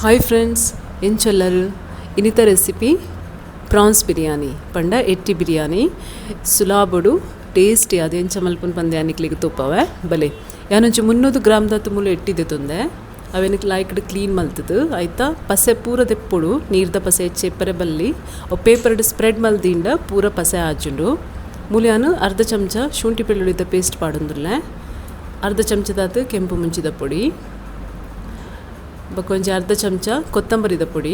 hi friends ಎಂಚೆಲ್ಲರು ಇನ್ನಿತ recipe prawns biryani ಪಂಡ ಎಟ್ಟಿ ಬಿರಿಯಾನಿ ಸುಲಾಬಡು ಟೇಸ್ಟಿ ಅದು ಎಂಚ ಮಲ್ಪುನ ಪಂದೆ ಅನ್ನಿಕ್ಲಿಗೆ ತುಪ್ಪವೆ ಬಲೆ ಯಾನಂಚು 300 ಗ್ರಾಮ್ ದತ್ತು ಮುಲು ಎಟ್ಟಿದೆ ತುಂದೆ ಅವೆನಕ್ಕೆ ಲಾಯ್ಕಡ್ ಕ್ಲೀನ್ ಮಲ್ತದು ಆಯ್ತಾ ಪಸೆ ಪೂರ ದೆಪ್ಪೊಡು ನೀರ್ದ ಪಸೆ ಚೆಪ್ಪರೆ ಬಲ್ಲಿ ಪೇಪರ್ಡ್ ಸ್ಪ್ರೆಡ್ ಮಲ್ದಿಂದ ಪೂರ ಪಸೆ ಆಜುಂಡು ಮುಲಿಯಾನು ಅರ್ಧ ಚಮಚ ಶುಂಠಿ ಬೆಳ್ಳುಳ್ಳಿದ ಪೇಸ್ಟ್ ಪಾಡೊಂದುಲ್ಲೆ ಅರ್ಧ ಚಮಚದಾತು ಕೆಂಪು ಮುಂಚಿದ ಪುಡಿ ಕೊಂಚ ಅರ್ಧ ಚಮಚ ಕೊತ್ತಂಬರಿದ ಪುಡಿ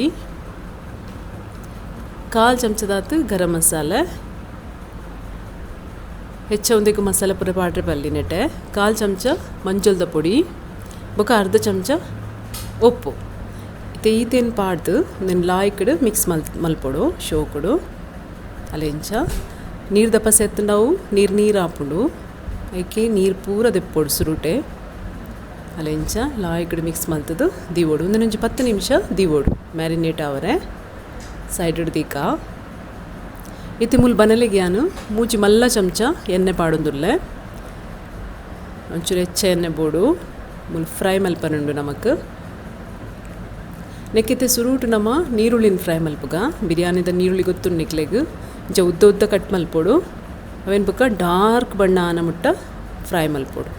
ಕಾಲು ಚಮಚದಾತು ಗರಂ ಮಸಾಲೆ ಹೆಚ್ಚ ಒಂದಕ್ಕೆ ಮಸಾಲೆ ಪೂರ ಪಾಡ್ರೆ ಬಲ್ಲಿ ನೆಟ್ಟೆ ಕಾಲು ಚಮಚ ಮಂಜುಳದ ಪುಡಿ ಬೊಕ ಅರ್ಧ ಚಮಚ ಉಪ್ಪು ಇತ್ತೆ ಈತೇನು ಪಾಡ್ದು ನಿನ್ನ ಲಾಯ್ಕಡು ಮಿಕ್ಸ್ ಮಲ್ಪೊಡು ಶೋಕುಡು ಅಲ್ಲೆಂಚ ನೀರು ದಪಸೆ ಎತ್ತು ನಾವು ನೀರು ಹಾಪುಂಡು ಐಕೆ ನೀರು ಪೂರ ದೆಪ್ಪೊಡು ಸುರುಟೆ ಅಲ್ಲೆಂಚ ಲಾಯ್ಕಡು ಮಿಕ್ಸ್ ಮಲ್ತದು ದೀವೋಡು ಒಂದೊಂದು 10 ನಿಮಿಷ ದೀವೋಡು ಮ್ಯಾರಿನೇಟ್ ಅವರೆ ಸೈಡ್ ದೀಕ ಇತ್ತೆ ಮುಲ್ ಬನಲಿಗೆ ನಾನು ಮೂಜಿ ಮಲ್ಲ ಚಮಚ ಎಣ್ಣೆ ಪಾಡೊಂದುಲ್ಲೆ ಒಂಚೂರು ಹೆಚ್ಚ ಎಣ್ಣೆ ಬೋಡು ಮುಲ್ ಫ್ರೈ ಮಲ್ಪನುಂಡು ನಮಕ್ ನೆಕ್ಕಿತ್ತೆ ಸುರುಟು ನಮ್ಮ ನೀರುಳ್ಳಿನ ಫ್ರೈ ಮಲ್ಪುಗ ಬಿರಿಯಾನಿದ ನೀರುಳ್ಳಿ ಗೊತ್ತು ನಿಕ್ಲೆಗ್ ಉದ್ದ ಉದ್ದ ಕಟ್ ಮಲ್ಪೊಡು ಅವೇನು ಬೊಕ್ಕ ಡಾರ್ಕ್ ಬಣ್ಣ ಆನ ಮುಟ್ಟ ಫ್ರೈ ಮಲ್ಪೊಡು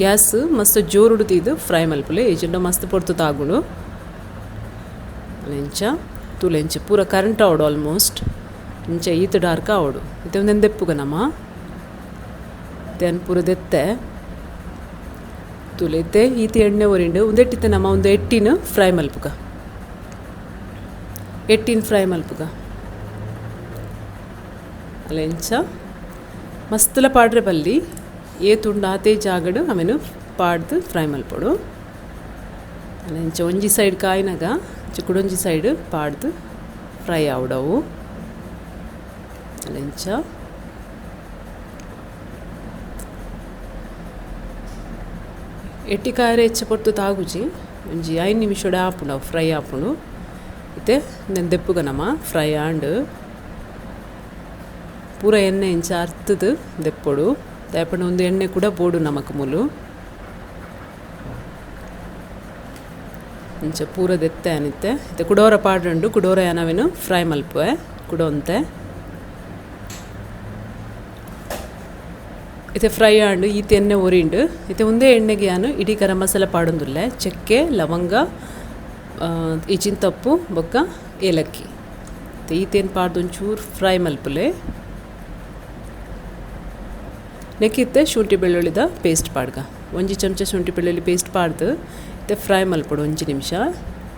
ಗ್ಯಾಸ್ ಮಸ್ತ್ ಜೋರುಡು ತೀದು ಫ್ರೈ ಮಲ್ಪುಲೆ ಏಜೆಂಡ ಮಸ್ತ್ ಪೊರ್ತು ತಾಗುಡು ಎಂಚ ತುಲೆಂಚ ಪೂರ ಕರೆಂಟ್ ಆವಡು ಆಲ್ಮೋಸ್ಟ್ ಇಂಚ ಈತ ಡಾರ್ಕ್ ಆವಡು ಇತ್ತೆ ಒಂದೆಂದು ದೆಪ್ಪುಗ ನಮ್ಮ ತೆನ್ ಪೂರ ದೆತ್ತೆ ತುಲೆತ್ತೆ ಈತ ಎಣ್ಣೆ ಒರಿಂಡು ಒಂದೆಟ್ಟಿತ್ತೆ ನಮ್ಮ ಒಂದು ಎಟ್ಟಿನ ಫ್ರೈ ಮಲ್ಪುಗ ಫ್ರೈ ಮಲ್ಪುಗ ಅಲ್ಲೆಂಚ ಮಸ್ತಲ ಪಾಡ್ರೆ ಬಲ್ಲಿ ಏತುಂಡು ಆತೆ ಜಾಗಡು ಆಮೇಲೆ ಪಾಡ್ದು ಫ್ರೈ ಮಲ್ಪೊಡು ಅಲ್ಲೆಂಚ ಒಂಜಿ ಸೈಡ್ ಕಾಯಿನಾಗ ಚಿಕ್ಕಡೊಂಜಿ ಸೈಡ್ ಪಾಡ್ದು ಫ್ರೈ ಆವಡವು ಅಲ್ಲೆಂಚ ಎಟ್ಟಿ ಕಾಯರೆ ಹೆಚ್ಚ ಪೊರ್ತು ತಾಗುಜಿ ಒಂಜಿ 5 ನಿಮಿಷ ಆಪುಂಡು ಅವು ಫ್ರೈ ಆಪುಂಡು ಇತ್ತೆ ನೆನ್ ದೆಪ್ಪುಗ ನಮ್ಮ ಫ್ರೈ ಆಂಡ್ ಪೂರ ಎಣ್ಣೆ ಇಂಚ ಅರ್ತದು ದೆಪ್ಪೊಡು ದಯಪಂಡ ಒಂದು ಎಣ್ಣೆ ಕೂಡ ಬೋಡು ನಮಕ್ ಮುಲು ಇಂಚ ಪೂರ ದೆತ್ತೆ ಅನಿತ್ತೆ ಇತ್ತೆ ಕುಡೋರ ಪಾಡ್ರಂಡು ಕುಡೋರ ಏನವೇನು ಫ್ರೈ ಮಲ್ಪುವೆ ಕುಡೋಂತೆ ಇತ್ತೆ ಫ್ರೈ ಆಂಡು ಈತ ಎಣ್ಣೆ ಒರಿಂಡು ಇತ್ತೆ ಒಂದೇ ಎಣ್ಣೆಗೆ ನಾನು ಇಡೀ ಗರಂ ಮಸಾಲೆ ಪಾಡೊಂದುಲ್ಲೆ ಚಕ್ಕೆ ಲವಂಗ ಈಚಿನ ತಪ್ಪು ಬೊಕ್ಕ ಏಲಕ್ಕಿ ಈತೇನು ಪಾಡ್ದು ಒಂಚೂರು ಫ್ರೈ ಮಲ್ಪುಲೆ ನೆಕ್ಕಿತ್ತೆ ಶುಂಠಿ ಬೆಳ್ಳುಳ್ಳಿದ ಪೇಸ್ಟ್ ಪಾಡ್ಗ ಒಂಜಿ ಚಮಚ ಶುಂಠಿ ಬೆಳ್ಳುಳ್ಳಿ ಪೇಸ್ಟ್ ಪಾಡ್ದು ಇತ್ತೆ ಫ್ರೈ ಮಲ್ಪೊಡು 1 ನಿಮಿಷ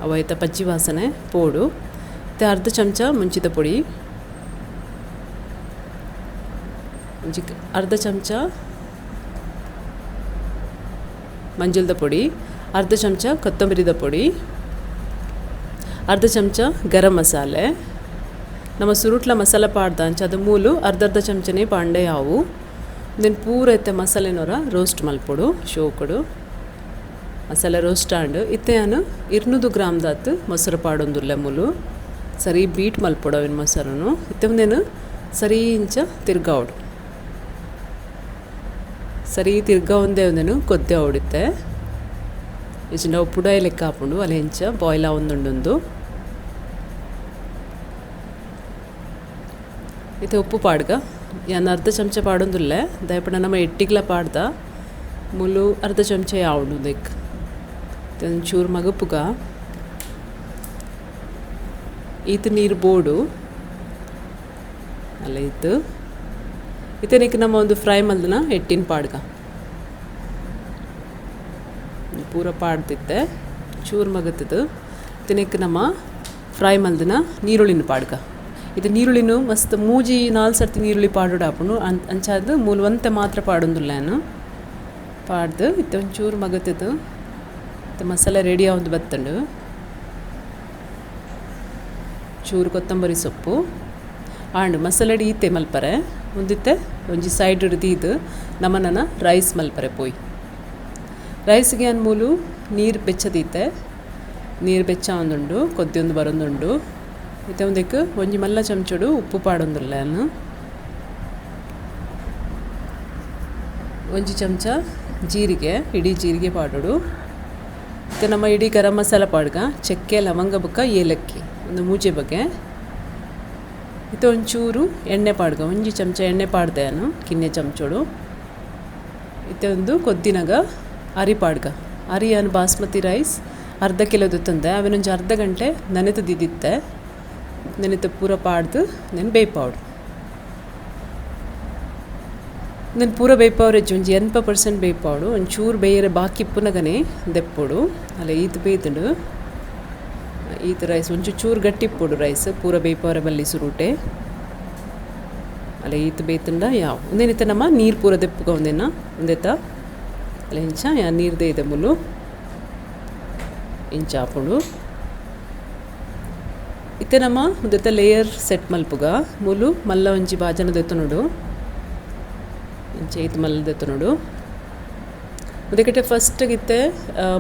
ಅವೈತ ಪಚ್ಚಿ ವಾಸನೆ ಪೋಡು ಇತ್ತೆ ಅರ್ಧ ಚಮಚ ಮುಂಚಿದ ಪುಡಿ ಅರ್ಧ ಚಮಚ ಮಂಜುಳದ ಪುಡಿ ಅರ್ಧ ಚಮಚ ಕೊತ್ತಂಬರಿದ ಪುಡಿ ಅರ್ಧ ಚಮಚ ಗರಂ ಮಸಾಲೆ ನಮ್ಮ ಸುರುಟ್ಲ ಮಸಾಲೆ ಪಾಡ್ದ ಅಂಚ ಅದು ಮೂಲು ಅರ್ಧ ಚಮಚನೇ ಪಾಂಡೆ ಯಾವು ದೆನ್ ಪೂರ ಇತ್ತೆ ಮಸಾಲೆನೋರ ರೋಸ್ಟ್ ಮಲ್ಪೊಡು ಶೋಕುಡು ಮಸಾಲೆ ರೋಸ್ಟ್ ಆಂಡು ಇತ್ತೆ ನಾನು 200 ಗ್ರಾಮ್ ದಾತು ಮೊಸರು ಪಾಡೊಂದುಲ್ಲೆ ಮುಲು ಸರಿ ಬೀಟ್ ಮಲ್ಪೊಡು ಅವಿನ ಮೊಸರನು ಇತ್ತೆ ಒಂದೇನು ಸರಿ ಇಂಚ ತಿರ್ಗಾವಡು ಸರಿ ತಿರ್ಗಾ ಒಂದೇನು ಕೊದ್ದೆ ಹೊಡಿತ್ತೆ ಇಚ್ಚಿಂಡ ಉಪ್ಪುಡ ಲೆಕ್ಕ ಹಾಕೊಂಡು ಅಲ್ಲಿ ಹೆಂಚ ಬಾಯ್ಲ್ ಒಂದೊಂದೊಂದು ಇತ್ತೆ ಉಪ್ಪು ಪಾಡ್ಗ ಯಾನು ಅರ್ಧ ಚಮಚ ಪಾಡೊಂದುಲ್ಲೆ ದಯಪಂಡ ನಮ್ಮ ಎಟ್ಟಿಗ್ಲ ಪಾಡ್ದ ಮುಲು ಅರ್ಧ ಚಮಚ ಯಾವಡು ದೆಕ್ ಒಂಚೂರು ಮಗಪುಗ ಈತ ನೀರು ಬೋಡು ಅಲ್ಲ ಇತ್ತು ಇತನಿಕ್ಕೆ ನಮ್ಮ ಒಂದು ಫ್ರೈ ಮಲ್ದನ ಎಟ್ಟಿನ ಪಾಡ್ಗ ಪೂರ ಪಾಡ್ತಿತ್ತೆ ಚೂರು ಮಗತ್ತದು ಇತನಿಕ್ಕೆ ನಮ್ಮ ಫ್ರೈ ಮಲ್ದನ ನೀರುಳ್ಳಿನ ಪಾಡ್ಗ ಇದು ನೀರುಳ್ಳಿನೂ ಮಸ್ತ್ ಮೂಜಿ 4 ಸರ್ತಿ ನೀರುಳ್ಳಿ ಪಾಡೋಡು ಹಾಕೊಂಡು ಅಂಚಾದ ಮೂಲವಂತೆ ಮಾತ್ರ ಪಾಡೊಂದುಲ್ಲ ನಾನು ಪಾಡ್ದು ಇತ್ತು ಒಂಚೂರು ಮಗತ್ತದು ಮತ್ತು ಮಸಾಲೆ ರೆಡಿ ಆಗೊಂದು ಬತ್ತಂಡು ಚೂರು ಕೊತ್ತಂಬರಿ ಸೊಪ್ಪು ಆಂಡು ಮಸಾಲೆ ಈತೆ ಮಲ್ಪರೆ ಮುಂದಿತ್ತೆ ಒಂಜಿ ಸೈಡ್ ಹಿಡ್ದು ನಮ್ಮನ ರೈಸ್ ಮಲ್ಪರೆ ಪೋಯ್ ರೈಸ್ಗೆ ಅನ್ಮೂಲು ನೀರು ಬೆಚ್ಚದೀತೆ ನೀರು ಬೆಚ್ಚ ಒಂದುಂಡು ಕೊದ್ದಿ ಒಂದು ಬರೊಂದುಂಡು ಇತ್ತೆ ಒಂದಕ್ಕೆ ಒಂಜಿ ಮಲ್ಲ ಚಮಚಡು ಉಪ್ಪು ಪಾಡೊಂದುಲ್ಲ ನಾನು ಒಂಜಿ ಚಮಚ ಜೀರಿಗೆ ಇಡೀ ಜೀರಿಗೆ ಪಾಡೋಡು ಮತ್ತು ನಮ್ಮ ಇಡೀ ಗರಂ ಮಸಾಲ ಪಾಡ್ಗ ಚಕ್ಕೆ ಲವಂಗ ಬೊಕ್ಕ ಏಲಕ್ಕಿ ಒಂದು ಮೂಜೆ ಬಗ್ಗೆ ಇದು ಒಂಚೂರು ಎಣ್ಣೆ ಪಾಡ್ಗ ಒಂಜಿ ಚಮಚ ಎಣ್ಣೆ ಪಾಡ್ದೆ ನಾನು ಕಿನ್ನೆ ಚಮಚೋಡು ಇತ್ತೆ ಒಂದು ಕೊದ್ದಿನಾಗ ಅರಿ ಪಾಡ್ಗ ಅರಿ ಅನ್ ಬಾಸ್ಮತಿ ರೈಸ್ ಅರ್ಧ ಕಿಲೋದು ತಂದೆ ಅವನೊಂದು ಅರ್ಧ ಗಂಟೆ ನೆನೆತು ದಿದ್ದಿತ್ತೆ ನೆನೆತು ಪೂರ ಪಾಡ್ದು ನಾನು ಬೇಯ್ಪಾವ್ಡು ನಾನು ಪೂರ ಬೇಯ್ಪಾವ್ರೆ ಒಂಜಿ 80% ಬೇಯ್ಪಾವ್ಡು ಒಂಚೂರು ಬೇಯರೆ ಬಾಕಿ ಪುನಗನೆ ದೆಪ್ಪೋಡು ಅಲ್ಲ ಈತ ಬೇಯ್ತುಂಡು ಈತ ರೈಸ್ ಒಂಚೂರು ಗಟ್ಟಿಪ್ಪೋಡು ರೈಸ್ ಪೂರ ಬೇಯ್ಪಾವ್ರೆ ಬಲ್ಲಿ ಸುರುಟೆ ಅಲ್ಲ ಈತ ಬೇಯ್ತುಂಡ ಯಾವ ಒಂದೇನಿತ್ತ ನಮ್ಮ ನೀರು ಪೂರ ದೆಪ್ಪಗ ಒಂದೇತ ಅಲ್ಲ ಇಂಚ ಯಾ ನೀರ್ದೇ ಇದೆ ಮುಲು ಇಂಚ ಹಾಕೊಂಡು ಇತ್ತೆ ನಮ್ಮ ಒಂದೆತ್ತ ಲೇಯರ್ ಸೆಟ್ ಮಲ್ಪುಗ ಮುಲು ಮಲ್ಲ ಒಂಜಿ ಬಾಜನ ದೆತ್ತು ನೋಡು ಇಂಚ ಇದು ಮಲ್ಲ ದೆತ್ತು ನೋಡು ಅದಕ್ಕೆ ಫಸ್ಟಿಗಿತ್ತೆ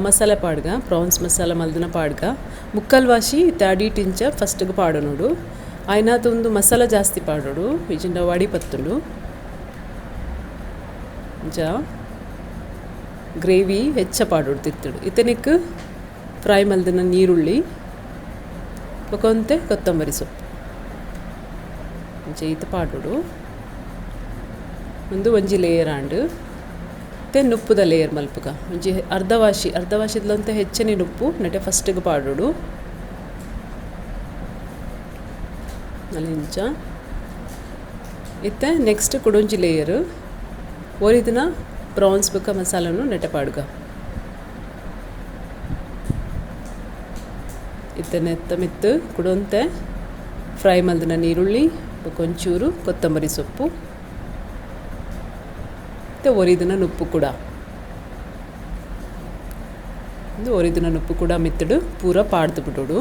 ಮಸಾಲೆ ಪಾಡ್ಗ ಪ್ರಾನ್ಸ್ ಮಸಾಲ ಮಲ್ದಿನ ಪಾಡ್ಗ ಮುಕ್ಕಲ್ ವಾಶಿ ಇತ್ತೆ ಅಡಿಟ್ ಇಂಚ ಫಸ್ಟಿಗೆ ಪಾಡು ನೋಡು ಆಯ್ನಾತೊಂದು ಮಸಾಲ ಜಾಸ್ತಿ ಪಾಡೋಡು ಇಜಿಂಡ ವಡಿ ಪತ್ತುಂಡು ಇಂಚ ಗ್ರೇವಿ ಹೆಚ್ಚ ಪಾಡೋಡು ತಿತ್ತುಡು ಇತ್ತನಿಕ್ ಫ್ರೈ ಮಲ್ದಿನ ನೀರುಳ್ಳಿ ಬೊಕೊಂತೆ ಕೊತ್ತಂಬರಿ ಸೊಪ್ಪು ಇಂಚ ಈತ ಪಾಡೋಡು ಒಂದು ಒಂಜಿ ಲೇಯರ್ ಆಂಡು ಮತ್ತೆ ನುಪ್ಪುದ ಲೇಯರ್ ಮಲ್ಪುಗ ಒಂಜಿ ಅರ್ಧ ವಾಶಿದ್ಲಂತ ಹೆಚ್ಚನೆ ನುಪ್ಪು ನೆಟೆ ಫಸ್ಟಿಗೆ ಪಾಡೋಡು ಅಲ್ಲಿ ಇಂಚ ಇತ್ತೆ ನೆಕ್ಸ್ಟ್ ಕುಡೊಂಜಿ ಲೇಯರ್ ಒರಿದಿನ ಪ್ರಾನ್ಸ್ ಬೊಕ್ಕ ಮಸಾಲನು ನೆಟೆ ಪಾಡ್ಗ ಇತ್ತೆ ನೆತ್ತ ಮಿತ್ತು ಕುಡೊಂತೆ ಫ್ರೈ ಮಲ್ದಿನ ನೀರುಳ್ಳಿ ಬೊಕೊಂಚೂರು ಕೊತ್ತಂಬರಿ ಸೊಪ್ಪು ಮತ್ತು ಒರಿದಿನ ನುಪ್ಪು ಕೂಡ ಒಂದು ಒರಿದಿನ ನುಪ್ಪು ಕೂಡ ಮಿತ್ತಡು ಪೂರ ಪಾಡ್ದು ಬಿಡೋಡು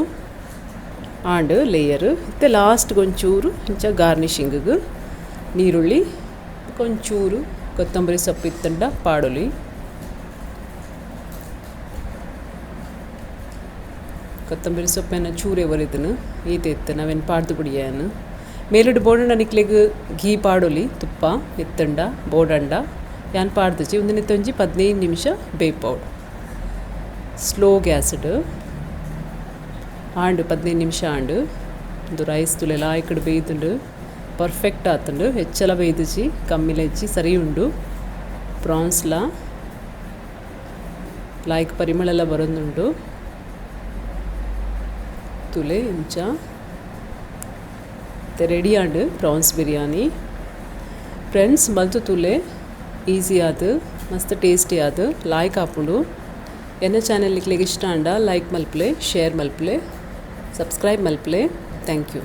ಆಂಡ್ ಲೇಯರ್ ಮತ್ತು ಲಾಸ್ಟ್ಗೆ ಒಂಚೂರು ಇಂಚ ಗಾರ್ನಿಷಿಂಗಿಗೆ ನೀರುಳ್ಳಿ ಒಂಚೂರು ಕೊತ್ತಂಬರಿ ಸೊಪ್ಪು ಇತ್ತಂಡ ಪಾಡೊಲಿ ಕೊತ್ತಂಬರಿ ಸೊಪ್ಪನ್ನು ಚೂರೇ ಒರಿದನು ಈತ ಇತ್ತು ನಾವೇನು ಪಾಡ್ದು ಬಿಡಿಯನು ಮೇಲಿಡು ಬೋಡಂಡ ನಿಕ್ಲಿಗೆ ಘೀ ಪಾಡೊಲಿ ತುಪ್ಪ ಎತ್ತಂಡ ಬೋಡಂಡ ಯಾನ್ ಪಾಡ್ದಚಿ ಒಂದು ನಿತ್ತೊಂಜಿ 15 ನಿಮಿಷ ಬೇಯ್ಪಾವ್ಡು ಸ್ಲೋ ಗ್ಯಾಸ್ಡ್ ಆಂಡು 15 ನಿಮಿಷ ಆಂಡು ಒಂದು ರೈಸ್ ತುಲೆಲ್ಲ ಆಯ್ಕಡೆ ಬೇಯ್ದುಂಡು ಪರ್ಫೆಕ್ಟ್ ಆತುಂಡು ಹೆಚ್ಚೆಲ್ಲ ಬೇಯ್ದಿಚ್ಚಿ ಕಮ್ಮಿಲ ಹೆಚ್ಚಿ ಸರಿ ಉಂಡು ಪ್ರಾನ್ಸ್ಲ ಲಾಯ್ಕ್ ಪರಿಮಳ ಬರೋದುಂಡು ತುಲೆ ಇಂಚ ರೆಡಿ ಆಂಡು ಪ್ರಾನ್ಸ್ ಬಿರಿಯಾನಿ ಫ್ರೆಂಡ್ಸ್ ಮಲ್ತು ತುಲೆ ಈಸಿ ಆದು ಮಸ್ತ್ ಟೇಸ್ಟಿ ಆದು ಲಾಯ್ಕ್ ಆಪುಂಡು ಎನ್ನ ಚಾನೆಲ್ ಇಷ್ಟ ಆಂಡ ಲೈಕ್ ಮಲ್ಪಲೆ ಶೇರ್ ಮಲ್ಪಲೆ ಸಬ್ಸ್ಕ್ರೈಬ್ ಮಲ್ಪಲೆ ಥ್ಯಾಂಕ್ ಯು